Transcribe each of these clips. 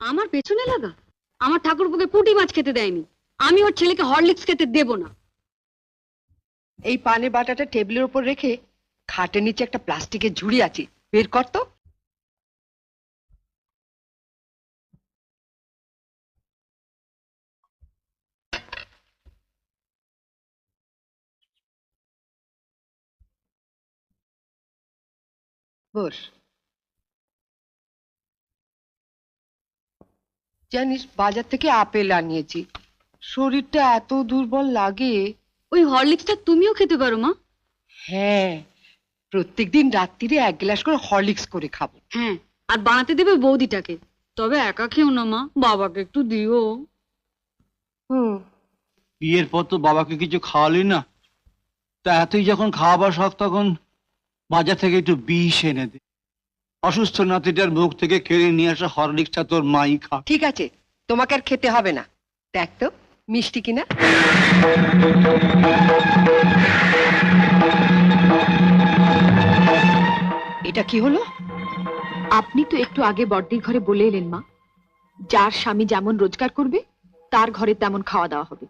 আমার পেছনে লাগা? আমার ঠাকুরপুকে পুঁটি মাছ খেতে দেয়নি, আমি ওর ছেলেকে হরলিক্স খেতে দেব না। এই পানের বাটাটা টেবিলের উপর রেখে খাটের নিচে একটা প্লাস্টিকের ঝুড়ি আছে, বের কর তো। বস। জানিস, বাজার থেকে আপেল আনিয়েছি, শরীরটা এত দুর্বল লাগে। ওই হরলিক্সটা তুমিও খেতে পারো মা। হ্যাঁ, প্রত্যেকদিন রাত্রিরে 1 গ্লাস করে হরলিক্স করে খাবো। হ্যাঁ, আর বানাতে দেবে বৌদিটাকে। তবে একা খেও না মা, বাবাকে একটু দিও। হুম। বিয়ের পর তো বাবাকে কিছু খাওয়ালি না, তা এতই যখন খাওয়াবার শখ তখন বাজার থেকে একটু বিষ এনে দে। অসুস্থ নাতিটার মুখ থেকে কেড়ে নিয়ে আসা হরলিক্সটা তোর মাই খা। ঠিক আছে, তোমাকে আর খেতে হবে না। দেখ তো মিষ্টি কিনা। এটা কি হলো? আপনি তো একটু আগে বড়দির ঘরে বলে এলেন মা, যার স্বামী যেমন রোজগার করবে তার ঘরে তেমন খাওয়া দাওয়া হবে।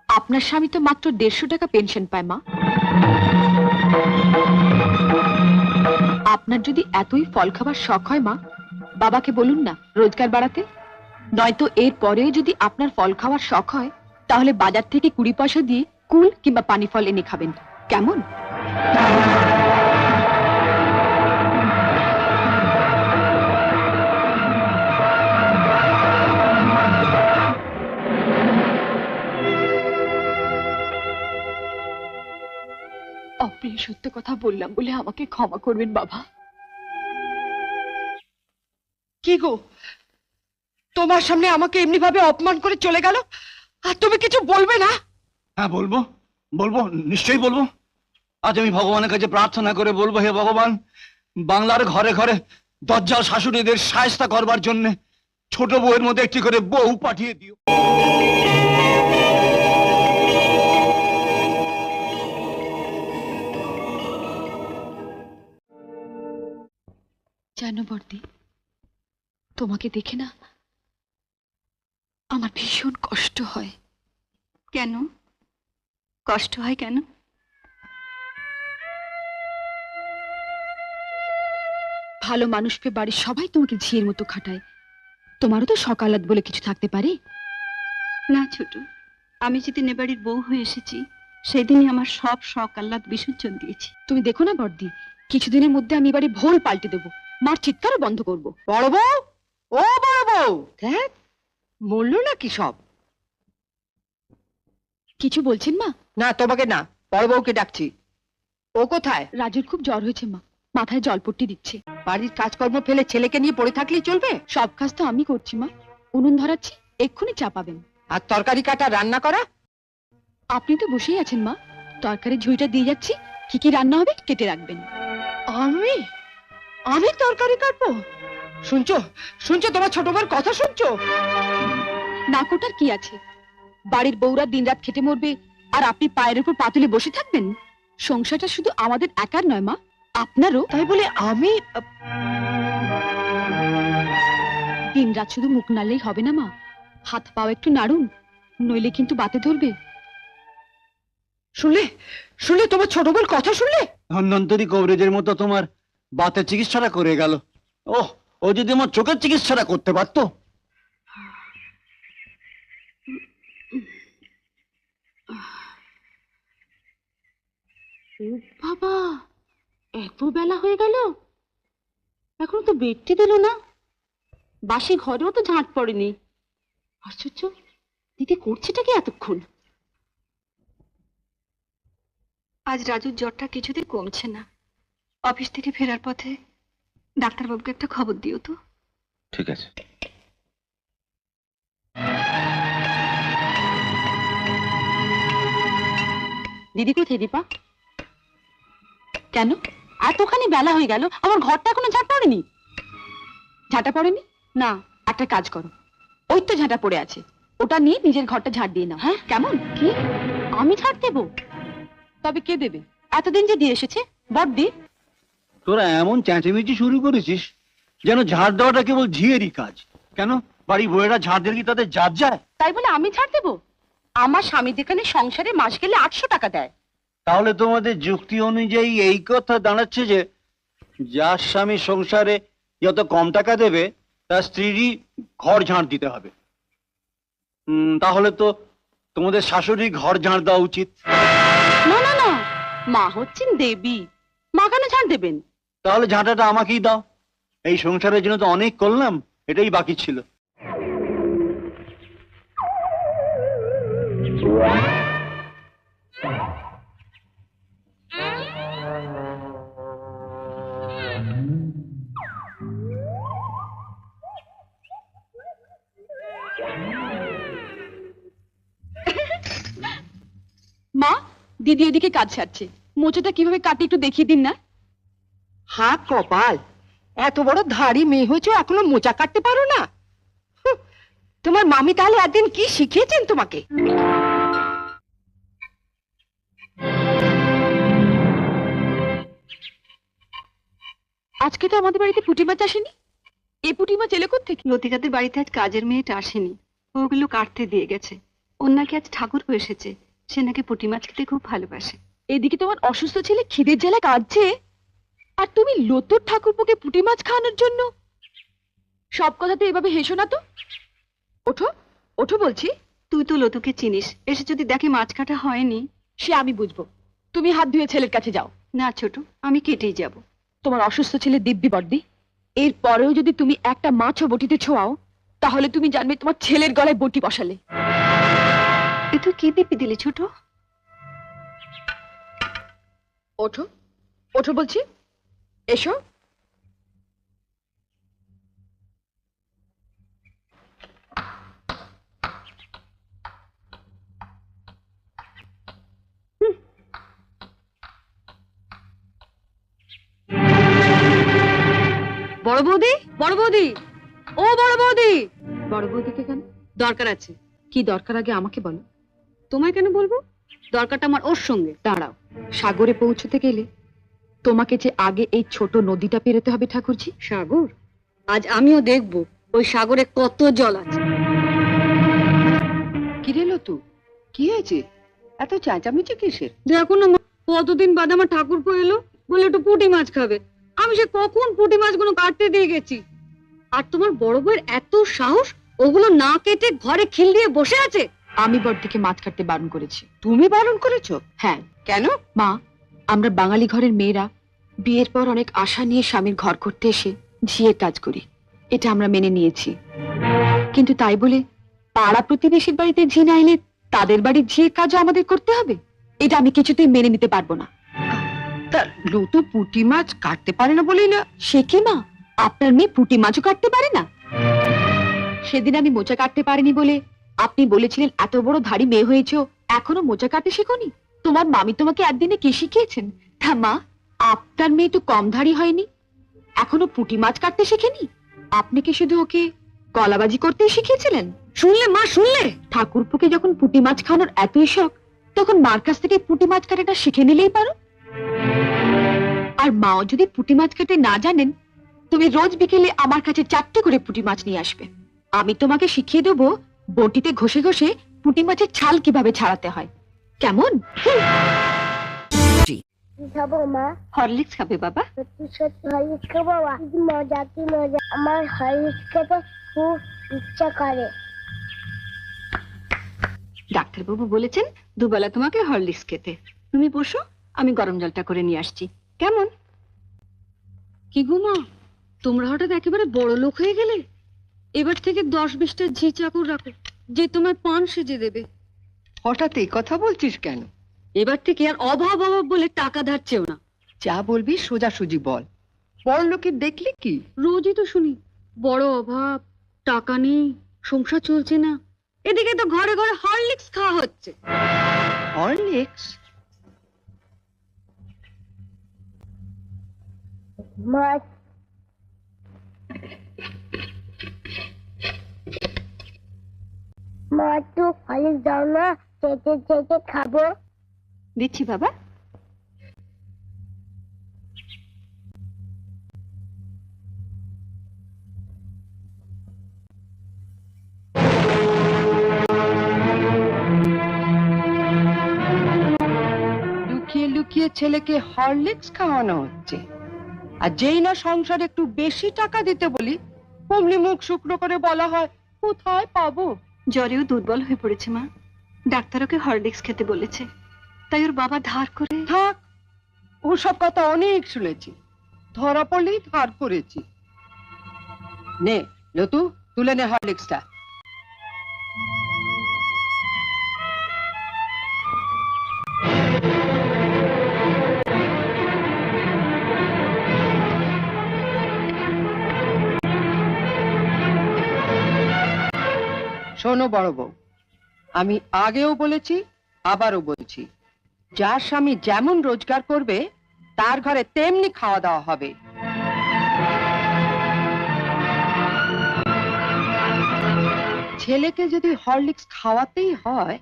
আপনার স্বামী তো মাত্র 150 টাকা পেনশন পায় মা। আপনার যদি এতই ফল খাবার শখ হয় মা, বাবাকে বলুন না রোজগার বাড়াতে। নয়তো এর পরেও যদি আপনার ফল খাওয়ার শখ হয়, তাহলে বাজার থেকে 20 পয়সা দিয়ে কুল কিংবা পানি ফল এনে খাবেন, কেমন? অপ্রিয় সত্য কথা বললাম বলে আমাকে ক্ষমা করবেন বাবা। কি গো, তোমার সামনে আমাকে এমনি ভাবে অপমান করে চলে গেল, আর তুমি কিছু বলবে না? হ্যাঁ বলবো, বলবো, নিশ্চয়ই বলবো। আজ আমি ভগবানের কাছে প্রার্থনা করে বলবো, হে ভগবান, বাংলার ঘরে ঘরে দজ্জাল শাশুড়িদের শায়েস্তা করবার জন্য ছোট বউয়ের মধ্যে একটি করে বউ পাঠিয়ে দিও। জানো বর্দি, তোমাকে দেখে না আমার ভীষণ কষ্ট হয়। কেন কষ্ট হয় কেন? ভালো মানুষ পেয়ে বাড়ির সবাই তোমাকে ঝিয়ের মতো খাটায়, তোমারও তো সকালাত বলে কিছু থাকতে পারে না ছোট, আমি যেদিন এ বাড়ির বউ হয়ে এসেছি সেদিনই আমার সব শখ আহ্লাদ বিসর্জন দিয়েছি। তুমি দেখো না বর্দি, কিছুদিনের মধ্যে আমি এবারে ভোল পাল্টে দেবো, মার চিৎকারও বন্ধ করবো। বড় বউ, ও বড় বউ, দেখ মরলো নাকি সব? কিছু বলছেন মা? না, তোমাকে না, বড় বউকে ডাকছি। ও কোথায়? রাজুর খুব জ্বর হয়েছে মা, মাথায় জলপট্টি দিচ্ছে। বাড়ির কাজকর্ম ফেলে ছেলেকে নিয়ে পড়ে থাকলেই চলবে? সব কাজ তো আমি করছি মা, উনুন ধরাচ্ছি, এক্ষুনি চাপাবেন। আর তরকারি কাটা, রান্না করা? আপনি তো বসেই আছেন মা, তরকারি ঝুড়িটা দিয়ে যাচ্ছি, কি কি রান্না হবে কেটে রাখবেন। আমি আমি তরকারি কাটবো? শুনছো, শুনছো, তোমার ছোট বউর কথা শুনছো? নাকোটার কি আছে, বাড়ির বউরা দিনরাত খেটে মরবে আর আপনি পায়ের উপর পা তুলে বসে থাকবেন? সংসারটা শুধু আমাদের একার নয় মা, আপনারও। তাই বলে আমি দিনরাত শুধু মুখ নাড়লেই হবে না মা, হাত পাও একটু নাড়ুন, নইলে কিন্তু বাতে ধরবে। শুনলে, শুনলে তোমার ছোট বউর কথা শুনলে? ধন্বন্তরী কবরেজের মতো তোমার বাতের চিকিৎসাটা করে গেল। ওহ, ও যদি আমার চোখের চিকিৎসাটা করতে পারতো। বাবা, এত বেলা হয়ে গেল, এখন তো বেডটি দিল না, বাসি ঘরেও তো ঝাঁট পড়েনি। আশ্চর্য, দিদি করছেটা কি এতক্ষণ? আজ রাজুর জ্বরটা কিছুতেই কমছে না। অফিস থেকে ফেরার পথে ডাক্তারবাবুকে একটা খবর দিও তো। ঠিক আছে। দিদি কোথায় দীপা? কেন? এতখানি বেলা হয়ে গেল, আমার ঘরটা এখনো ঝাঁট পড়েনি। ঝাঁটা পড়েনি? না। একটা কাজ করো, ওই তো ঝাঁটা পড়ে আছে, ওটা নিয়ে নিজের ঘরটা ঝাড় দিয়ে নাও। হ্যাঁ? কেমন? কি? আমি ঝাড় দেবো? তবে কে দেবে? এতদিন যে দিয়ে এসেছে বড়দি। তোরা এমন চেঁচামেচি শুরু করেছিস যেন ঝাড় দেওয়াটা কেবল ঝিয়েরই কাজ। কেন বাড়ি বউয়েরা ঝাড় দিলে কি তাদের জাত যায়? তাই বলে আমি ছাড় দেবো? আমার স্বামী যেখানে সংসারে মাস গেলে 800 টাকা দেয়। তাহলে তোমাদের যুক্তি অনুযায়ী এই কথা দাঁড়াচ্ছে যে যার স্বামী সংসারে যত কম টাকা দেবে তার স্ত্রীরই ঘর ঝাড় দিতে হবে। তাহলে তো তোমাদের শাশুড়ি ঘর ঝাড় দেওয়া উচিত। না না না, মা হচ্ছেন দেবী, মা কেন ছাড় দেবেন? তাহলে ঝাঁটাটা আমাকেই দাও। এই সংসারের জন্য তো অনেক করলাম, এটাই বাকি ছিল। মা, দিদি এদিকে কাজ সারছে, মোচাটা কিভাবে কাটি একটু দেখিয়ে দিন না। হা কপাল, এত বড় ধাড়ি মেয়ে হয়েছে এখনো মোচা কাটতে পারো না? হুঁ, তোমার মামি তাহলে একদিন কি শিখিয়েছেন তোমাকে? আজকে তো আমাদের বাড়িতে পুঁটি মাছ আসেনি। এই পুঁটি মাছ এলো কোত্থেকে? লতিকাদের বাড়িতে আজ কাজের মেয়েটা আসেনি, ওগুলো কাটতে দিয়ে গেছে। ওর নাকি আজ ঠাকুর এসেছে, সে নাকি পুঁটি মাছ খেতে খুব ভালোবাসে। এদিকে তোমার অসুস্থ ছেলে খিদের জ্বালা কাঁদছে, আর তুমি লতুর ঠাকুরপোকে পুঁটি মাছ খাওয়ানোর জন্য। সব কথাতে এভাবে হেসো না তো। ওঠো ওঠো বলছি। তুই তো লতুকে চিনিস, এসে যদি দেখে মাছ কাটা হয়নি। সে আমি বুঝবো, তুমি হাত ধুয়ে ছেলের কাছে যাও। না ছোট, আমি কেটেই যাব। তোমার অসুস্থ ছেলে দিব্যি বর্দি, এর পরেও যদি তুমি একটা মাছও বটিতে ছোঁয়াও, তাহলে তুমি জানবে তোমার ছেলের গলায় বটি বসালে। এ তুই কি দিবি দিলি ছোট? ওঠো ওঠো বলছি, এসো। বড় বৌদি, বড় বৌদি, ও বড় বৌদি। বড় বৌদিকে কেন? দরকার আছে। কি দরকার আগে আমাকে বলো। তোমায় কেন বলবো? দরকারটা আমার ওর সঙ্গে। দাঁড়াও, সাগরে পৌঁছতে গেলে তোমাকে যে আগে এই ছোট নদীটা পেরোতে হবে ঠাকুরজি। সাগর? আজ আমিও দেখবো ওই সাগরে কত জল আছে। কি রে লতু, কি হয়েছে? এত চেঁচামেচি কিসের? দেখো না মা, কতদিন বাদে আমার ঠাকুরপো এলো, বলে একটু পুঁটি মাছ খাবে। আমি সে কখন পুঁটি মাছগুলো কাটতে দিয়ে গেছি, আর তোমার বড় বউয়ের এত সাহস, ওগুলো না কেটে ঘরে খিল দিয়ে বসে আছে। আমি বড়দিকে মাছ কাটতে বারণ করেছি। তুমি বারণ করেছো? হ্যাঁ। কেন? মা, আমরা বাঙালি ঘরের মেয়েরা বিয়ের পর অনেক আশা নিয়ে স্বামীর ঘর করতে এসে ঝিয়ের কাজ করি, এটা আমরা মেনে নিয়েছি। কিন্তু তাই বলে পাড়া প্রতিবেশীর বাড়িতে ঝি না এলে তাদের বাড়ির ঝিয়ের কাজও আমাদের করতে হবে? এটা আমি কিছুতেই মেনে নিতে পারবো না। তা লতু পুঁটি মাছ কাটতে পারে না বলেই না? সে কি মা, আপনার মেয়ে পুঁটি মাছও কাটতে পারে না? সেদিন আমি মোচা কাটতে পারিনি বলে আপনি বলেছিলেন এত বড় ধাড়ি মেয়ে হয়েছো, এখনো মোচা কাটতে শেখোনি? তোমার মামি তোমাকে একদিনে কি শিখিয়েছেন? তা মা, আপনার মেয়ে তো কম ধাড়ি হয়নি, এখনো পুঁটি মাছ কাটতে শেখেনি। আপনি কি শুধু ওকে কলাবাজি করতেই শিখিয়েছিলেন? শুনলে মা, শুনলে? ঠাকুরপুকে যখন পুঁটি মাছ খাওয়ানোর এতই শখ, তখন মার কাছ থেকে পুঁটি মাছ কাটাটা শিখে নিলেই পারো। আর মাও যদি পুঁটি মাছ কাটতে না জানেন, তুমি রোজ বিকেলে আমার কাছে 4টে করে পুঁটি মাছ নিয়ে আসবে। আমি তোমাকে শিখিয়ে দেবো বটিতে ঘষে ঘষে পুঁটি মাছের ছাল কিভাবে ছাড়াতে হয়। কেমন? খাবো মা? হরলিক্স খাবে বাবা? সত্যি সত্যি হরলিক্স খাবো মা? কি মজা, কি মজা! আমার হরলিক্স খেতে খুব ইচ্ছা করে। ডাক্তারবাবু বলেছেন দুবেলা তোমাকে হরলিক্স খেতে। তুমি বসো, আমি গরম জলটা করে নিয়ে আসছি। কেমন? কি গো মা, তোমরা হঠাৎ একেবারে বড় লোক হয়ে গেলে। এবার থেকে 10-20টা ঝি চাকর রাখো, যে তোমায় পান সেজে দেবে। হঠাৎ এই কথা বলছিস কেন? এবার থেকে আর অভাব অভাব বলে টাকা ধার চেও না। যা বলবি সোজাসুজি বল। বড় লোকের দেখলি কি? রোজই তো শুনি বড় অভাব, টাকা নেই, সংসার চলছে না। এদিকে তো ঘরে ঘরে হরলিক্স খাওয়া হচ্ছে। হরলিক্স? মাছ মা, তো হরলিক্স দাও না, চেটে চেটে খাবো। দিচ্ছি বাবা। ছেলেকে হরলিক্স খাওয়ানো হচ্ছে, আর যেই না সংসারে একটু বেশি টাকা দিতে বলি অমনি মুখ শুকনো করে বলা হয় কোথায় পাবো। জ্বরেও দুর্বল হয়ে পড়েছে মা, ডাক্তার ওকে হরলিক্স খেতে বলেছে, তাই ওর বাবা ধার করে। থাক, ওসব কথা অনেক শুনেছি, ধরা পড়লেই ধার করেছি। নে লতু, তুলে নে হরলিক্সটা। শোনো বড় বউ, আমি আগেও বলেছি আবারও বলছি, যার স্বামী যেমন রোজগার করবে তার ঘরে তেমনি খাওয়া দাওয়া হবে। ছেলেকে যদি হরলিক্স খাওয়াতেই হয়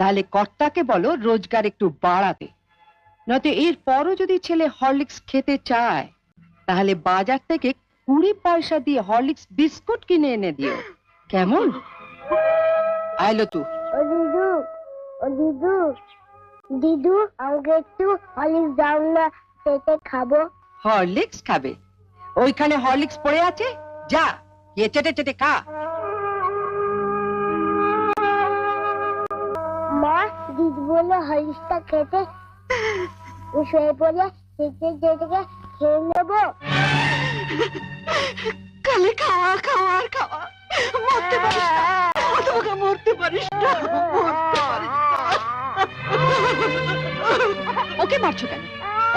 তাহলে কর্তাকে বলো রোজগার একটু বাড়াতে, নয়তো এর পরও যদি ছেলে হরলিক্স খেতে চায় তাহলে বাজার থেকে 20 পয়সা দিয়ে হরলিক্স বিস্কুট কিনে এনে দিও, কেমন? আইলো তু। ও দিদু, ও দিদু, দিদু আমাকে একটু হরলিক্স দাও না, খেতে খাবো। হরলিক্স খাবে? ওইখানে হরলিক্স পড়ে আছে, যা গিয়ে চেটে চেটে খা। মা, দিদি বলে হরলিক্সটা খেতে, শুয়ে পড়ে চেটে চেটে খেয়ে নেবো। কালে খাওয়া খাওয়া আর খাওয়া, মরতে পারিস না, তোমাকে মরতে পারিস না, মরতে পারিস না। ওকে মারছো কেন?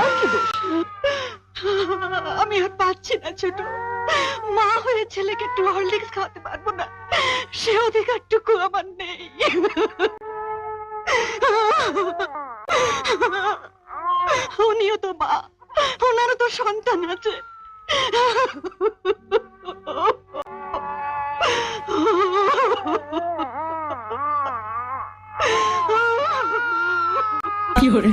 ওর কি দোষ? আমি আর পাচ্ছি না ছোট, মা হয়ে ছেলেকে একটু হরলিক্স খাওয়াতে পারবো না, সে অধিকারটুকু আমার নেই। উনিও তো মা, ওনারও তো সন্তান আছে। কি হরে